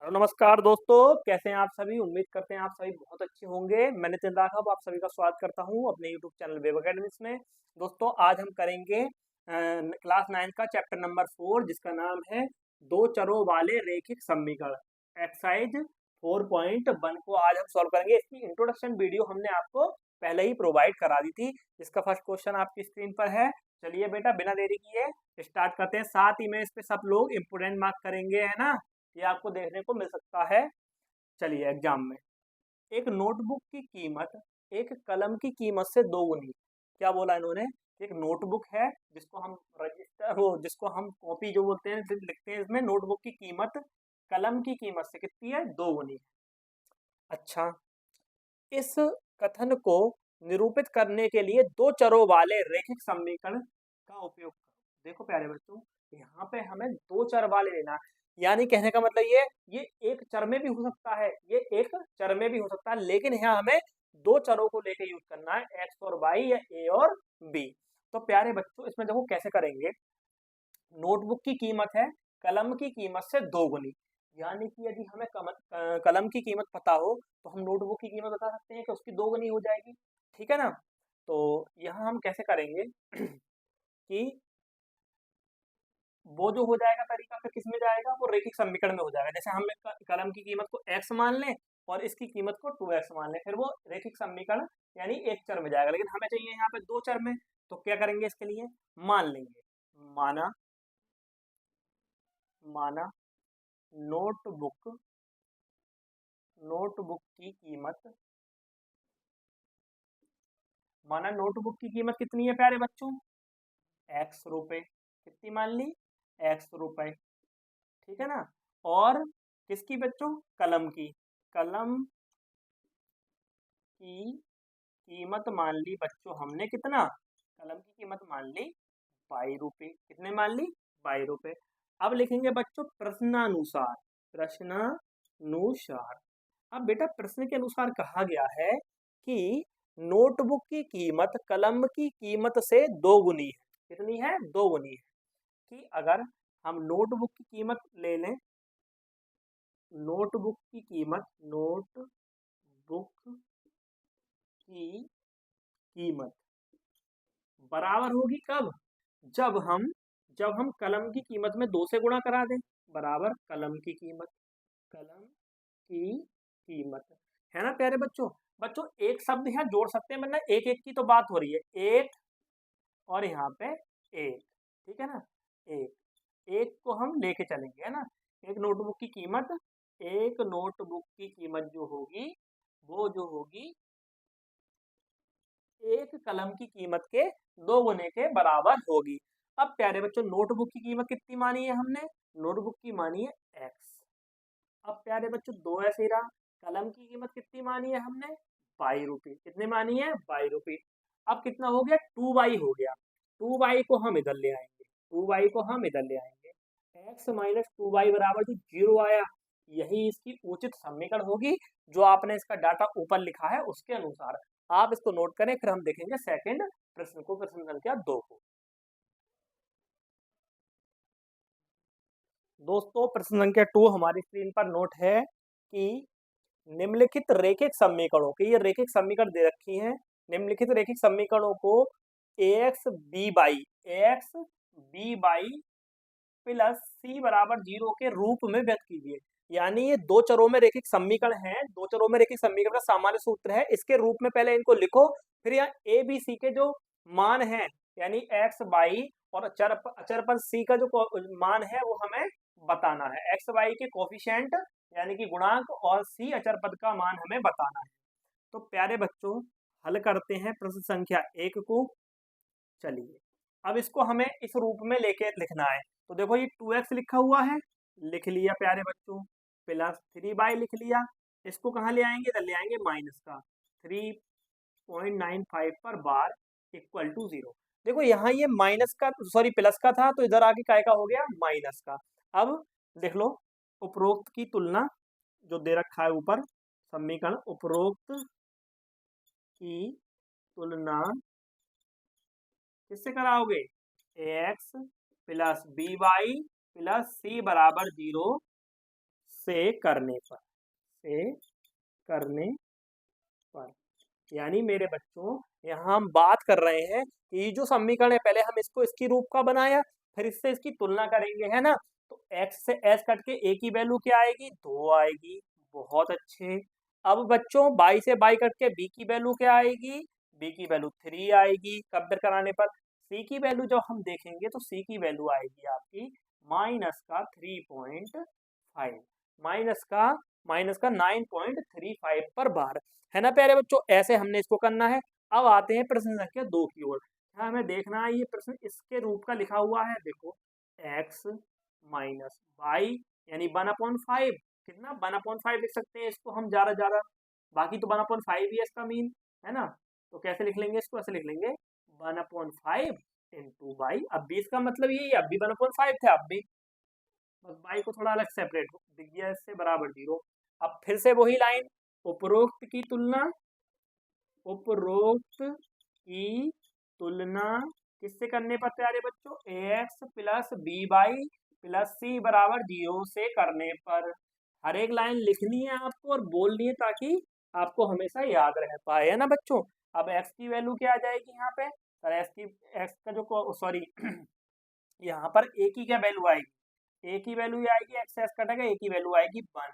नमस्कार दोस्तों, कैसे हैं आप सभी। उम्मीद करते हैं आप सभी बहुत अच्छे होंगे। मैं नितिन राघव आप सभी का स्वागत करता हूं अपने यूट्यूब चैनल वेब अकेडमिक्स में। दोस्तों आज हम करेंगे क्लास 9 का चैप्टर नंबर 4 जिसका नाम है दो चरों वाले रैखिक समीकरण। एक्सरसाइज 4.1 को आज हम सॉल्व करेंगे। इसकी इंट्रोडक्शन वीडियो हमने आपको पहले ही प्रोवाइड करा दी थी। इसका फर्स्ट क्वेश्चन आपकी स्क्रीन पर है। चलिए बेटा बिना देरी किए स्टार्ट करते हैं। साथ ही में इस पे सब लोग इम्पोर्टेंट मार्क करेंगे, है ना। ये आपको देखने को मिल सकता है। चलिए एग्जाम में एक नोटबुक की कीमत एक कलम की कीमत से दोगुनी। क्या बोला इन्होंने। एक नोटबुक है जिसको हम रजिस्टर वो जिसको हम कॉपी जो बोलते हैं लिखते हैं, इसमें नोटबुक की कीमत कलम की कीमत से कितनी है, दोगुनी है। अच्छा, इस कथन को निरूपित करने के लिए दो चरों वाले रैखिक समीकरण का उपयोग करो। देखो प्यारे बच्चों, यहाँ पे हमें दो चर वाले लेना है। यानी कहने का मतलब ये एक चर में भी हो सकता है, ये एक चर में भी हो सकता है, लेकिन यहाँ हमें दो चरों को लेके यूज करना है, एक्स और वाई या ए और बी। तो प्यारे बच्चों इसमें देखो कैसे करेंगे। नोटबुक की कीमत है कलम की कीमत से दोगुनी। यानी कि यदि हमें कलम की कीमत पता हो तो हम नोटबुक की कीमत बता सकते हैं कि उसकी दोगुनी हो जाएगी। ठीक है ना। तो यहाँ हम कैसे करेंगे कि वो जो हो जाएगा तरीका फिर किस में जाएगा, वो रैखिक समीकरण में हो जाएगा। जैसे हम कलम की कीमत को x मान लें और इसकी कीमत को 2x मान लें, फिर वो रैखिक समीकरण यानी एक चर में जाएगा। लेकिन हमें चाहिए यहाँ पे दो चर में, तो क्या करेंगे इसके लिए, मान लेंगे। माना माना नोटबुक नोटबुक की कीमत माना नोटबुक की कीमत कितनी है प्यारे बच्चों, x रुपए। कितनी मान ली, x रुपए। ठीक है ना। और किसकी बच्चों, कलम की। कलम की कीमत मान ली बच्चों हमने कितना, कलम की कीमत मान ली 22 रुपए। कितने मान ली, 22 रुपए। अब लिखेंगे बच्चों प्रश्नानुसार। प्रश्नानुसार। अब बेटा प्रश्न के अनुसार कहा गया है कि नोटबुक की कीमत कलम की कीमत से दोगुनी है। कितनी है, दोगुनी है। कि अगर हम नोटबुक की कीमत ले लें, नोटबुक की कीमत नोटबुक की कीमत बराबर होगी कब, जब हम कलम की कीमत में 2 से गुणा करा दें, बराबर कलम की कीमत। कलम की कीमत है ना प्यारे बच्चों। बच्चों एक शब्द यहाँ जोड़ सकते हैं, मतलब एक एक की तो बात हो रही है, एक और यहाँ पे एक। ठीक है ना। एक एक को हम लेके चलेंगे, है ना। एक नोटबुक की कीमत, एक नोटबुक की कीमत जो होगी वो जो होगी एक कलम की कीमत के दो गुने के बराबर होगी। अब प्यारे बच्चों नोटबुक की कीमत कितनी मानी है हमने, नोटबुक की मानी है एक्स। अब प्यारे बच्चों दो ऐसे रहा, कलम की कीमत कितनी मानी है हमने, 22 रुपये। कितने मानी है, 22 रुपये। अब कितना हो गया, 2y हो गया। 2y को हम इधर ले आएंगे, 2y को हम इधर ले आएंगे। x माइनस 2y बराबर जो 0 आया, यही इसकी उचित समीकरण होगी। जो आपने इसका डाटा ऊपर लिखा है उसके अनुसार आप इसको नोट करें। फिर हम देखेंगे सेकंड प्रश्न को, प्रश्न संख्या 2 को। दोस्तों प्रश्न संख्या 2 हमारी स्क्रीन पर नोट है कि निम्नलिखित रैखिक समीकरणों की, ये रैखिक समीकरण दे रखी हैं। निम्नलिखित रैखिक समीकरणों को ax b by plus c बराबर 0 के रूप में व्यक्त कीजिए। यानी ये दो चरों में रैखिक समीकरण है, दो चरों में रैखिक समीकरण का सामान्य सूत्र है, इसके रूप में पहले इनको लिखो। फिर यहाँ a b c के जो मान है, यानी x y और अचर पर c का जो मान है वो हमें बताना है। x y के कोफिशिएंट यानी कि गुणांक और c अचर पद का मान हमें बताना है। तो प्यारे बच्चों हल करते हैं प्रश्न संख्या 1 को। चलिए अब इसको हमें इस रूप में लेके लिखना है। तो देखो ये 2x लिखा हुआ है, लिख लिया प्यारे बच्चों, प्लस 3y लिख लिया। इसको कहाँ ले आएंगे, इधर ले आएंगे माइनस का, 3.95 पर बार इक्वल टू 0। देखो यहाँ ये माइनस का सॉरी प्लस का था, तो इधर आके काय का हो गया, माइनस का। अब देख लो उपरोक्त की तुलना जो दे रखा है ऊपर समीकरण, उपरोक्त की तुलना किससे कराओगे, ax plus B Y plus C बराबर 0 से करने पर यानी मेरे बच्चों यहाँ हम बात कर रहे हैं कि ये जो समीकरण है पहले हम इसको इसकी रूप का बनाया, फिर इससे इसकी तुलना करेंगे, है ना। तो x से s कट के a की वैल्यू क्या आएगी, 2 आएगी। बहुत अच्छे। अब बच्चों y से y कट के b की वैल्यू क्या आएगी, b की वैल्यू 3 आएगी। कंपेयर कराने पर c की वैल्यू जब हम देखेंगे तो c की वैल्यू आएगी आपकी माइनस का 3.5, माइनस का 9.35 पर बार, है ना प्यारे बच्चों। ऐसे हमने इसको करना है। अब आते हैं प्रश्न संख्या 2 की ओर। हमें देखना है ये प्रश्न इसके रूप का लिखा हुआ है, देखो x माइनस वाई यानी 1/5, कितना 1/5 लिख सकते हैं इसको हम ज्यादा, बाकी तो 1/5 ही है इसका मीन, है ना। तो कैसे लिख लेंगे इसको, ऐसे लिख लेंगे 1/5 इंटू वाई। अब भी इसका मतलब यही है, अब भी 1/5 थे, अब भी बस वाई को थोड़ा अलग सेपरेट दिख गया इससे, बराबर 0। अब फिर से वही लाइन, उपरोक्त की किससे करने पर प्यारे बच्चों, ax plus B Y plus C बराबर 0 से करने पर। हर एक लाइन लिखनी है आपको और बोलनी है ताकि आपको हमेशा याद रह पाए, है ना बच्चों। अब x की वैल्यू क्या आ जाएगी यहाँ पे, सर x का जो सॉरी यहाँ पर a की क्या वैल्यू आएगी, a की वैल्यू आएगी, x से s कटेगा, a की वैल्यू आएगी 1।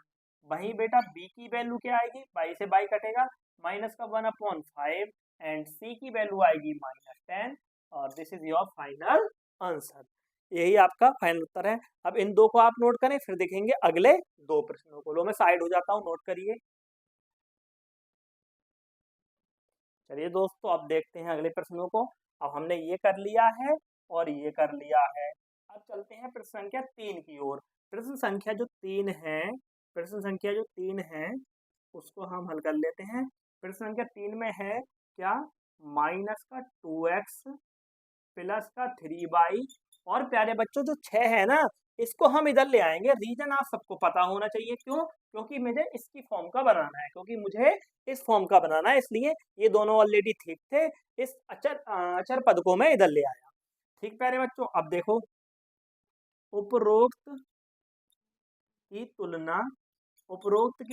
वहीं बेटा b की वैल्यू क्या आएगी, y से y कटेगा, माइनस का 1/5 एंड c की वैल्यू आएगी -10 और this is your final answer. यही आपका फाइनल उत्तर है। अब इन दो को आप नोट करें, फिर देखेंगे अगले दो प्रश्नों को। लो मैं साइड हो जाता हूँ, नोट करिए। चलिए दोस्तों अब देखते हैं अगले प्रश्नों को। अब हमने ये कर लिया है और ये कर लिया है। अब चलते हैं प्रश्न संख्या 3 की ओर। प्रश्न संख्या जो तीन है उसको हम हल कर लेते हैं। प्रश्न संख्या 3 में है क्या, माइनस का 2x प्लस का 3y और प्यारे बच्चों जो 6 है ना, इसको हम इधर ले आएंगे। रीजन आप सबको पता होना चाहिए, क्यों, क्योंकि मुझे इसकी फॉर्म का बनाना है, इस फॉर्म का बनाना है, इसलिए ये दोनों ऑलरेडी ठीक थे। इस अचर पद को मैं इधर ले आया। ठीक प्यारे बच्चों, अब देखो उपरोक्त की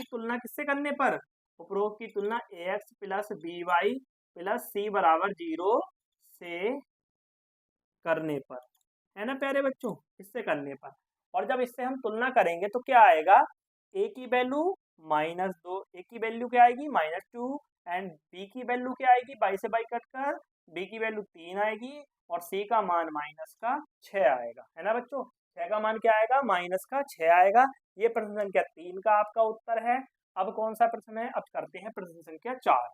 तुलना किससे करने पर, उपरोक्त की तुलना ax plus B Y plus C बराबर 0 से करने पर, है ना प्यारे बच्चों, इससे करने पर। और जब इससे हम तुलना करेंगे तो क्या आएगा, a की वैल्यू -2, a की वैल्यू क्या आएगी -2 एंड b की वैल्यू क्या आएगी, बाई से बाई कट कर b की वैल्यू 3 आएगी और c का मान -6 आएगा, है ना बच्चों। 6 का मान क्या आएगा, -6 आएगा। ये प्रश्न संख्या 3 का आपका उत्तर है। अब कौन सा प्रश्न है, अब करते हैं प्रश्न संख्या 4।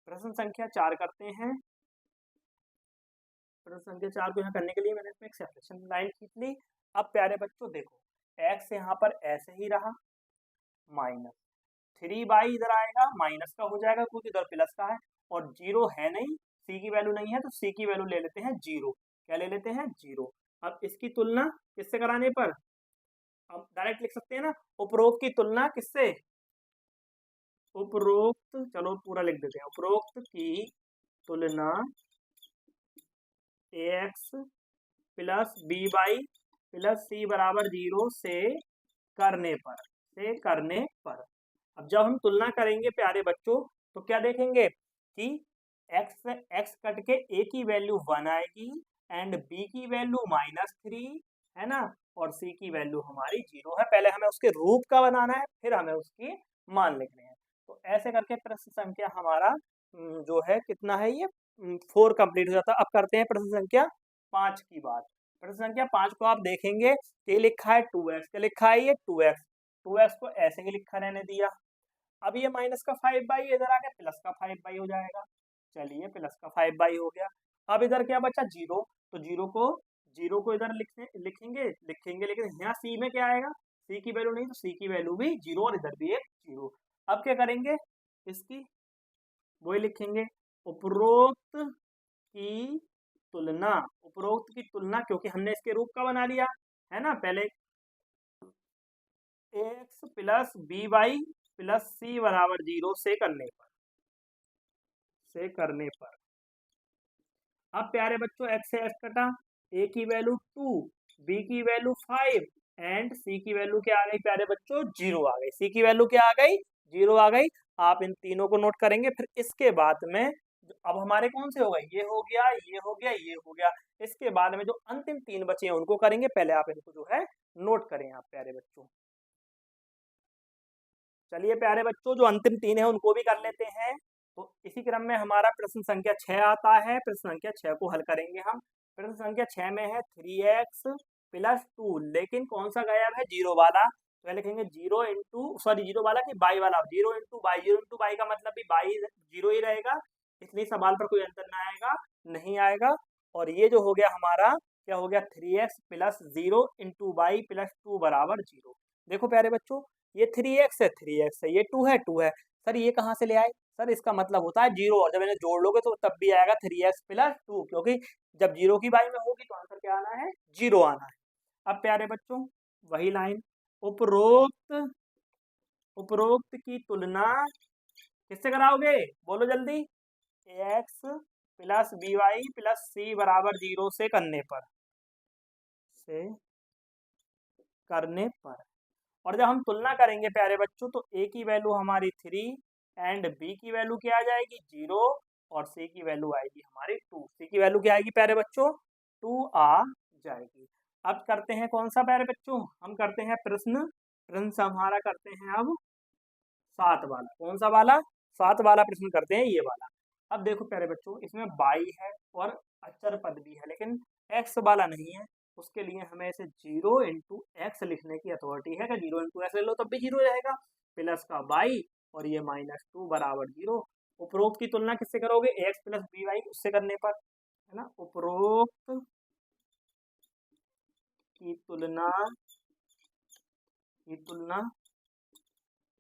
प्रश्न संख्या 4 करते हैं। प्रश्न संख्या 4 को यहाँ करने के लिए मैंने इसमें एक सेपरेशन लाइन खींच ली। अब प्यारे बच्चों देखो, x यहाँ पर ऐसे ही रहा, -3y इधर आएगा, माइनस का हो जाएगा क्योंकि इधर प्लस का है और 0 है नहीं, c की वैल्यू नहीं है, तो c की वैल्यू ले लेते हैं 0। क्या ले लेते हैं, 0। अब इसकी तुलना किससे कराने पर, अब डायरेक्ट लिख सकते हैं ना, उपरोक्त की तुलना किससे, चलो पूरा लिख देते हैं, उपरोक्त की तुलना ax plus B Y plus C बराबर 0 से करने पर। अब जब हम तुलना करेंगे प्यारे बच्चों तो क्या देखेंगे कि x कट के a की वैल्यू 1 आएगी एंड b की वैल्यू -3, है ना, और c की वैल्यू हमारी 0 है। पहले हमें उसके रूप का बनाना है, फिर हमें उसकी मान लिखने हैं। तो ऐसे करके प्रश्न संख्या हमारा जो है कितना है, ये 4 कंप्लीट हो जाता है। अब करते हैं प्रश्न संख्या 5 की बात। प्रश्न संख्या 5 को आप देखेंगे कि लिखा है 2x, क्या लिखा है, ये 2x को ऐसे ही लिखा रहने दिया। अब ये माइनस का 5y इधर आ गया, प्लस का 5y हो जाएगा। चलिए प्लस का 5y हो गया। अब इधर क्या बचा, 0, तो 0 को इधर लिखेंगे, लेकिन यहाँ c में क्या आएगा, c की वैल्यू नहीं, तो c की वैल्यू भी 0 और इधर भी एक 0। अब क्या करेंगे, इसकी वही लिखेंगे, उपरोक्त की तुलना क्योंकि हमने इसके रूप का बना लिया है ना, पहले ax plus B Y plus C बराबर 0 से करने पर। अब प्यारे बच्चों x से x कटा, a की वैल्यू 2, b की वैल्यू 5 एंड सी की वैल्यू क्या आ गई प्यारे बच्चों, 0 आ गई। सी की वैल्यू क्या आ गई, 0 आ गई। आप इन तीनों को नोट करेंगे। फिर इसके बाद में अब हमारे कौन से हो गए, ये हो गया, ये हो गया, ये हो गया। इसके बाद में जो अंतिम 3 बचे हैं उनको करेंगे। पहले आप इनको जो है नोट करें आप प्यारे बच्चों। चलिए प्यारे बच्चों, जो अंतिम 3 है उनको भी कर लेते हैं। तो इसी क्रम में हमारा प्रश्न संख्या 6 आता है। प्रश्न संख्या 6 को हल करेंगे हम। प्रश्न संख्या 6 में है 3x + 2, लेकिन कौन सा गायब है, 0 वाला। तो लिखेंगे 0 इंटू, सॉरी 0 वाला कि बाई वाला, 0 इंटू बाई। 0 इंटू बाई का मतलब भी बाई 0 ही रहेगा, इसलिए सवाल पर कोई अंतर ना आएगा, नहीं आएगा। और ये जो हो गया हमारा क्या हो गया, 3x + 0 इंटू बाई + 2 बराबर 0। देखो प्यारे बच्चों, ये 3x है, 3x है, ये 2 है, 2 है। सर ये कहाँ से ले आए, सर इसका मतलब होता है 0, और जब इन्हें जोड़ लोगे तो तब भी आएगा 3x + 2, क्योंकि जब 0 की बाई में होगी तो आंसर क्या आना है, 0 आना है। अब प्यारे बच्चों वही लाइन, उपरोक्त उपरोक्त की तुलना किससे कराओगे, बोलो जल्दी, ax + by + c बराबर 0 से करने पर। और जब हम तुलना करेंगे प्यारे बच्चों तो a की वैल्यू हमारी 3 एंड b की वैल्यू क्या आ जाएगी, 0, और c की वैल्यू आएगी हमारी 2। c की वैल्यू क्या आएगी प्यारे बच्चों, 2 आ जाएगी। अब करते हैं कौन सा प्यारे बच्चों, हम करते हैं प्रश्न हमारा करते हैं अब 7 वाला। कौन सा वाला, 7 वाला प्रश्न करते हैं, ये वाला। अब देखो प्यारे बच्चों, इसमें बाई है और अचर पद भी है, लेकिन एक्स वाला नहीं है। उसके लिए हमें इसे 0 इंटू एक्स लिखने की अथॉरिटी है कि 0 इंटू एक्स ले लो तब भी 0 रहेगा, प्लस का बाई और ये -2 बराबर 0। उपरोक्त की तुलना किससे करोगे, एक्स + by उससे करने पर, है ना। उपरोक्त की तुलना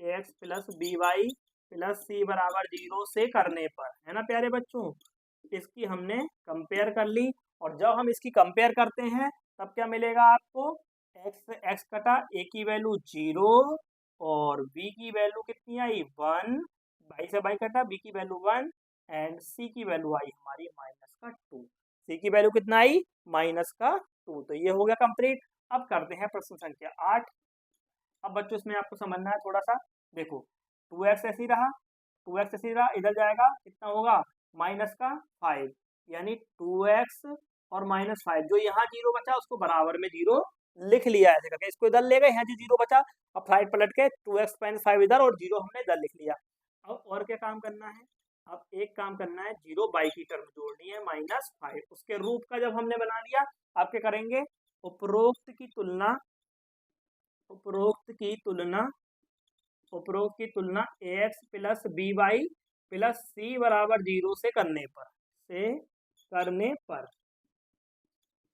x + by + c बराबर 0 से करने पर, है ना प्यारे बच्चों। इसकी हमने कंपेयर कर ली, और जब हम इसकी कंपेयर करते हैं तब क्या मिलेगा आपको, x कटा, a की वैल्यू 0 और b की वैल्यू कितनी आई, 1, बाई से बाई कटा, b की वैल्यू 1 एंड c की वैल्यू आई हमारी -2। c की वैल्यू कितना आई, -2। तो ये हो गया कंप्लीट। अब करते हैं प्रश्न संख्या 8। अब बच्चों इसमें आपको समझना है थोड़ा सा। देखो 2x ऐसे ही रहा, 2x ऐसे ही रहा, इधर जाएगा कितना होगा, -5, यानी 2x और -5, जो यहाँ 0 बचा उसको बराबर में 0 लिख लिया ऐसे करके। इसको इधर ले गए, यहाँ जो 0 बचा, अब साइड पलट के 2x - 5 इधर और 0 हमने इधर लिख लिया। अब और क्या काम करना है, अब एक काम करना है, 0 बाई की टर्म जोड़नी है, -5, उसके रूप का जब हमने बना लिया, आप क्या करेंगे, उपरोक्त की तुलना ax + by + c बराबर 0 से करने पर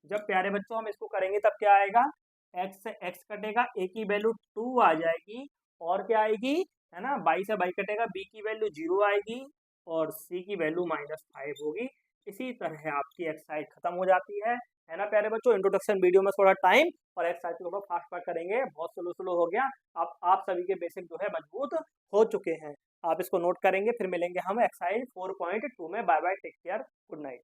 जब प्यारे बच्चों हम इसको करेंगे तब क्या आएगा, x से x कटेगा, a की वैल्यू 2 आ जाएगी, और क्या आएगी, है ना, बाई से बाई कटेगा, b की वैल्यू 0 आएगी और c की वैल्यू -5 होगी। इसी तरह आपकी एक्सरसाइज खत्म हो जाती है ना प्यारे बच्चों। इंट्रोडक्शन वीडियो में थोड़ा टाइम और एक्सरसाइज को थोड़ा फास्ट करेंगे, बहुत स्लो हो गया। अब आप सभी के बेसिक जो है मजबूत हो चुके हैं। आप इसको नोट करेंगे, फिर मिलेंगे हम एक्सरसाइज 4.2 में। Bye bye, take care, good night.